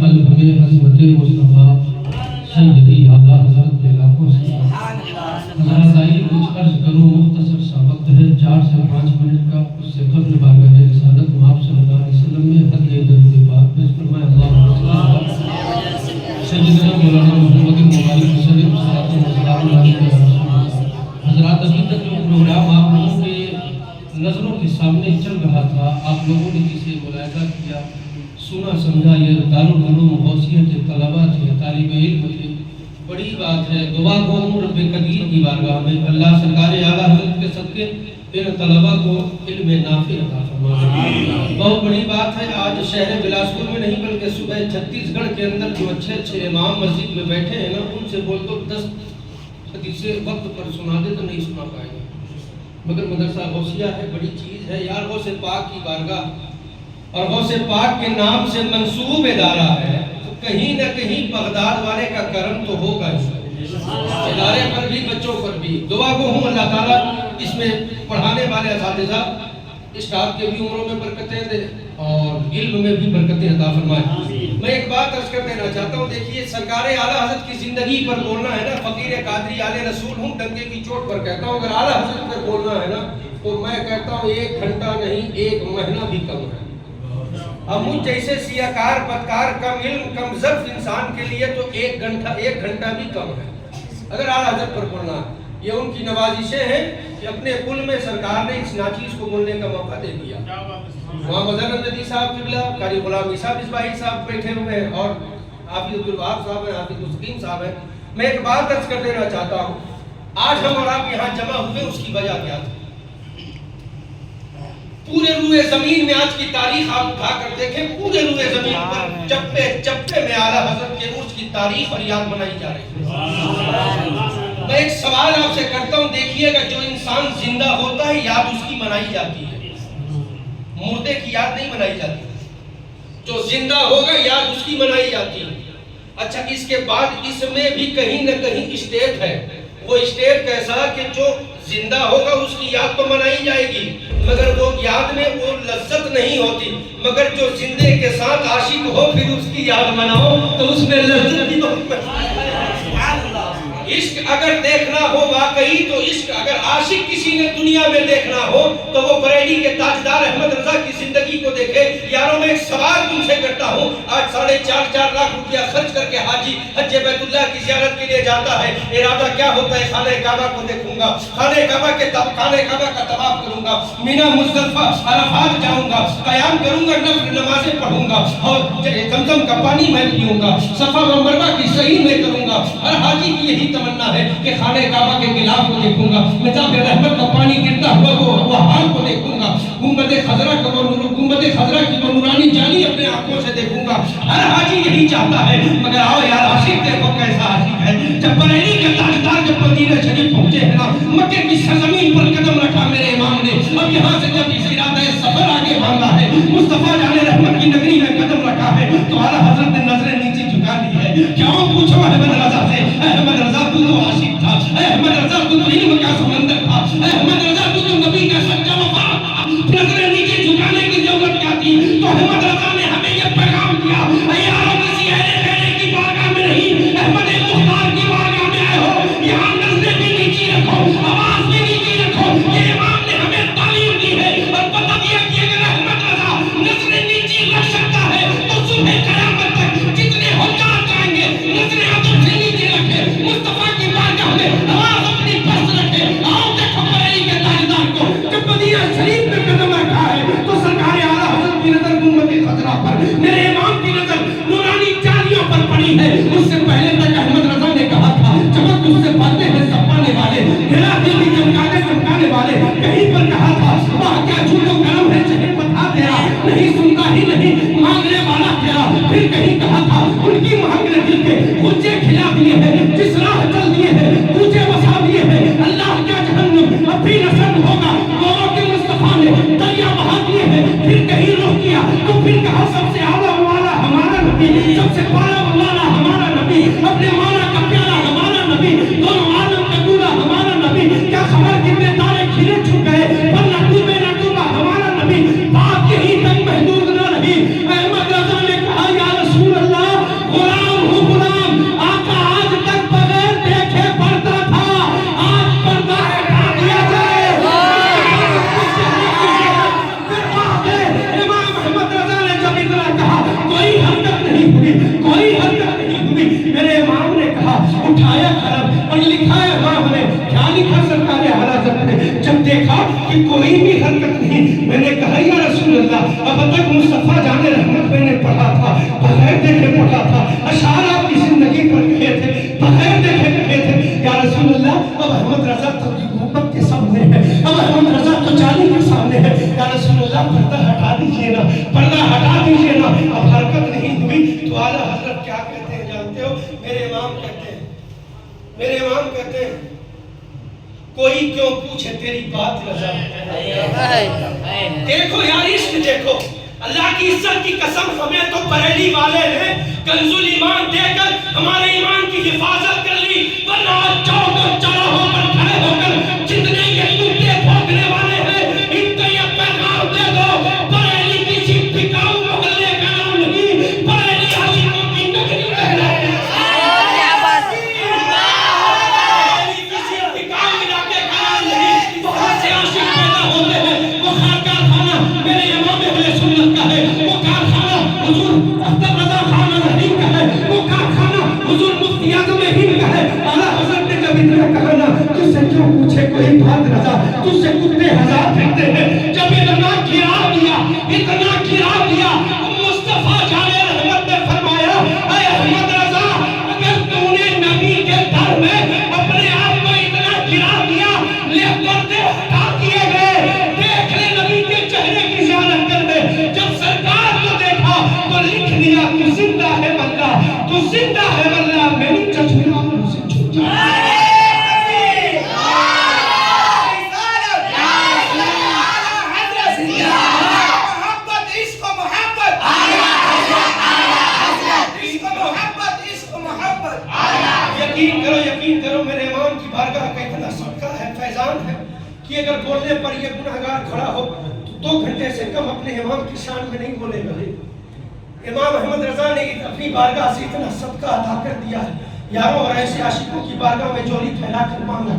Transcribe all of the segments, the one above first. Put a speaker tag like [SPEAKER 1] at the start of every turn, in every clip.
[SPEAKER 1] قلب میں عظمت مصطفیٰ سیدی اعلیٰ حضرت کے لاکھوں سے حضرات آئیے کچھ عرض کروں، مختصر سا وقت ہے 4 سے 5 منٹ کا، اس سے قبل بارگاہ رسالت میں آپ صلی اللہ علیہ وسلم میں حدیث درود پاک پیش فرمائے۔ اللہم صل علی سیدنا مولانا محمد مبارک وسلم صلی اللہ علیہ وسلم۔ حضرات ابھی تک جو پروگرام آپ لوگوں کے نظروں کے سامنے چل رہا تھا، آپ لوگوں نے جسے ملاحظہ کیا، سنا سمجھا، یہ دارالعلوم غوثیہ کے طلباء تھے، طالب علم تھے، بڑی بات ہے۔ دعا کو رب قدیر کی بارگاہ میں اللہ سرکار اعلیٰ حضرت کے صدقے ان طلباء کو علم نافع عطا فرمائے۔ بہت بڑی بات ہے، آج شہر بلاسپور میں نہیں بلکہ صوبہ چھتیس گڑھ کے اندر جو اچھے اچھے امام مسجد میں بیٹھے ہیں نا، ان سے بول دو 10 حدیثیں وقت پر سنا دے تو نہیں سنا پائے گا، مگر مدرسہ غوثیہ ہے، بڑی چیز ہے یار۔ غوث پاک کی بارگاہ اور غوث پاک کے نام سے منسوب ادارہ ہے، تو کہیں نہ کہیں بغداد والے کا کرم تو ہوگا اس ادارے پر بھی، بچوں پر بھی۔ دعا کو ہوں اللہ تعالیٰ اس میں پڑھانے والے اساتذہ اسٹاف کے بھی عمروں میں برکتیں دے اور علم میں بھی برکتیں عطا فرمائے۔ میں ایک بات عرض کر دینا چاہتا ہوں، دیکھیے سرکار اعلیٰ حضرت کی زندگی پر بولنا ہے نا، فقیر قادری آل رسول ہوں، ڈنکے کی چوٹ پر کہتا ہوں، اگر اعلیٰ حضرت پر بولنا ہے نا تو میں کہتا ہوں 1 گھنٹہ نہیں 1 مہینہ بھی کم ہے۔ اب مجھ جیسے سیاکار بدکار کم علم کم ظرف انسان کے لیے تو 1 گھنٹہ بھی کم ہے اگر اعلیٰ حضرت پر بولنا ہے۔ یہ ان کی نوازشیں ہیں کہ اپنے پل میں سرکار نے اس ناچیز کو بولنے کا موقع دے دیا۔ وہاں مظہر ندی صاحب قبلہ، قاری غلام عیسیٰ مصباحی صاحب بیٹھے ہوئے ہیں اور حافظ عبدالوہاب صاحب ہیں، حافظ السکین صاحب ہیں۔ میں ایک بات عرض کر دینا چاہتا ہوں، آج ہم اور آپ یہاں جمع ہوئے، اس کی وجہ کیا تھی؟ پورے روئے زمین میں آج کی تاریخ آپ اٹھا کر دیکھیں، پورے روئے زمین پر چپے چپے میں اعلیٰ حضرت کے عرس کی تاریخ اور یاد منائی جا رہی ہے۔ میں ایک سوال آپ سے کرتا ہوں، دیکھیے گا جو انسان زندہ ہوتا ہے یاد اس کی منائی جاتی ہے، مردے کی یاد نہیں منائی جاتی، جو زندہ ہوگا یاد اس کی منائی جاتی ہے۔ اچھا، اس کے بعد اس میں بھی کہیں نہ کہیں اسٹیٹ ہے، وہ اسٹیٹ کیسا کہ جو زندہ ہوگا اس کی یاد تو منائی جائے گی، مگر وہ یاد میں وہ لذت نہیں ہوتی، مگر جو زندے کے ساتھ عاشق ہو پھر اس کی یاد مناؤ تو اس میں لذت بھی بہت ہے۔ عشق اگر دیکھنا ہو واقعی تو عشق اگر عاشق کسی نے دنیا میں دیکھنا ہو تو وہ بریلی کے تاجدار احمد رضا کی زندگی کو دیکھے۔ یاروں میں ایک سوال تم سے کرتا ہوں، آج 4.5 لاکھ روپیہ خرچ کر کے حاجی حج بیت اللہ کی زیارت کے لیے جاتا ہے، ارادہ کیا ہوتا ہے؟ خانہ کعبہ کو دیکھوں گا، خانہ کعبہ کا طواف کروں گا، مینا مزدلفہ عرفات جاؤں گا، قیام کروں گا، نفل نمازیں پڑھوں گا اور زمزم کا پانی میں پیوں گا، صفا و مروہ کی سعی میں کروں گا۔ ہر حاجی کی یہی تمنا ہے کہ خانہ کعبہ کے غلاف کو دیکھوں گا، مذاب رحمت کا پانی گرتا ہوا وہ حال کو دیکھوں گا، گنبد خضرا کی وہ نورانی جانی اپنے آنکھوں سے دیکھوں گا۔ ہر حاجی یہی چاہتا ہے، مگر آؤ یار عاشق دیکھو کیسا عاشق ہے۔ جب بریلی کے تاجدار جب مدینہ شریف پہنچے ہیں نا، مکے کی سرزمین پر قدم رکھا میرے امام نے، اب یہاں سے جب اس ارادہ سفر آگے بڑھا ہے، مصطفیٰ جان رحمت کی نگری میں قدم رکھا ہے تو اعلیٰ حضرت نے نظریں نیچے جھکا لی ہے۔ کیوں؟ پوچھو احمد رضا سے، احمد رضا تو عاشق تھا، احمد رضا تو علم کا سمندر تھا، احمد رضا تو نبی کا سچا وفا تھا، نظریں نیچے جھکانے کی ضرورت کیا تھی؟ تو احمد رضا نے ہمیں یہ پیغام دیا، اے یارو کسی اہل خیرے کی بارگاہ میں نہیں، احمد مختار کی بارگاہ میں آئے ہو، یہاں نظریں بھی نیچی رکھو، آواز بھی نیچی رکھو۔ یہ امام نے ہمیں تعلیم دی ہے اور بتا دیا کہ اگر احمد رضا نظریں نیچی رکھ سکتا ہے تو صبح قیامت تک جتنے حجاج جائیں گے نظریں ادب سے نیچے رکھے، مصطفیٰ کی بارگاہ میں آواز اپنی پس رکھے۔ آؤ دیکھو بریلی کے تاجدار کو جب مدینہ شریف میں قدم رکھا ہے تو سرکار اعلیٰ حضرت کی نظر گنبد خضرا پر، میرے امام کی نظر نورانی جالیوں پر پڑی ہے۔ اس سے پہلے تک احمد رضا نے کہا تھا، چمک تجھ سے پڑھتے ہیں سب پانے والے، میرا دل بھی چمکانے والے، کہیں پر کہا تھا واہ کیا جھوٹ و کرم ہے چہرے بتا تیرا، نہیں سنتا ہی نہیں مانگنے والا تیرا۔ پھر کہیں کہا تھا ان کی مہنگنے دل کے کچے کھلا دیے ہیں، جس راہ چل دیے ہیں کچے وسا دیے ہیں، اللہ کیا جہنم اب بھی نصب ہوگا، لوگوں کے مصطفیٰ نے دریا بہا دیے ہیں۔ پھر کہیں رخ کیا تو پھر کہا سب سے اعلیٰ والا ہمارا نبی، سب سے بالا والا ہمارا نبی، اپنے مولا کا پیارا ہمارا نبی، دونوں عالم کا دولہ ہمارا نبی۔ کیا خبر کتنے تارے کھلے چھپ گئے پر نہ ڈوبا ہمارا نبی، بات یہی تک محدود نہ رہی۔ احمد رضا نے کہا یا رسول اللہ کہ کوئی بھی حرکت نہیں. میں نے کہا یا رسول اللہ اب تک مصطفیٰ جان رحمت میں نے پڑھا تھا, بغیر دیکھے پڑھا تھا, اشعار آپ کی زندگی پر کہے تھے, بغیر دیکھے کہے تھے. یا رسول اللہ اب احمد رضا تو حکومت کے سامنے ہے, اب احمد رضا تو جالی کے سامنے ہے. یا رسول اللہ پردہ ہٹا دیجئے نا, پردہ ہٹا دیجئے نا. اب حرکت نہیں ہوئی تو اعلیٰ حضرت کیا کہتے ہیں جانتے ہو؟ میرے امام کہتے ہیں کوئی کیوں پوچھے تیری بات رضا. دیکھو یار عشق دیکھو, اللہ کی عزت کی قسم ہمیں تو بریلی والے نے کنز الایمان دے کر ہمارے ایمان کی حفاظت کر لی, ورنہ چوک اور چوراہوں پر کھڑے ہو کر جتنے یہ جوتے پھونکنے والے ہیں ان کو یہ پیغام دے دو, بریلی کسی ٹھکاؤ محلے کا نام نہیں, بریلی عاشقوں کی نگری ہے. تجھ سے کیوں پوچھے کوئی بات رضا, تجھ سے کتے ہزار پھرتے ہیں. جب اتنا گرا دیا مصطفیٰ جان رحمت نے فرمایا اے احمد رضا اگر تو نے نبی کے در میں اپنے آپ کو اتنا گرا دیا, لے پردے ہٹا دیے گئے, دیکھ لے نبی کے چہرے کی زیارت کر لے. جب سرکار کو دیکھا تو لکھ دیا تو زندہ ہے واللہ, تو زندہ ہے واللہ, میری چشمہ سے چھوٹ جائے. یقین کرو میرے امام کی بارگاہ کا اتنا صدقہ ہے, فیضان ہے کہ اگر بولنے پر یہ گناہگار کھڑا ہو تو 2 گھنٹے سے کم اپنے امام کی شان میں نہیں بولے گا. امام احمد رضا نے اپنی بارگاہ سے اتنا صدقہ عطا کر دیا ہے. یاروں اور ایسے عاشقوں کی بارگاہ میں جولی پھیلا کر مانگا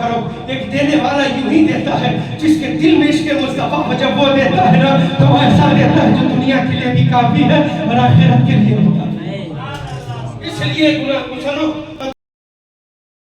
[SPEAKER 1] کرو. ایک دینے والا یوں ہی دیتا ہے جس کے دل میں عشق مصطفیٰ ہو, جب وہ دیتا ہے نا تو ایسا دیتا ہے جو دنیا کے لیے بھی کافی ہے اور آخرت کے لیے بھی کافی ہے. اس لیے سنو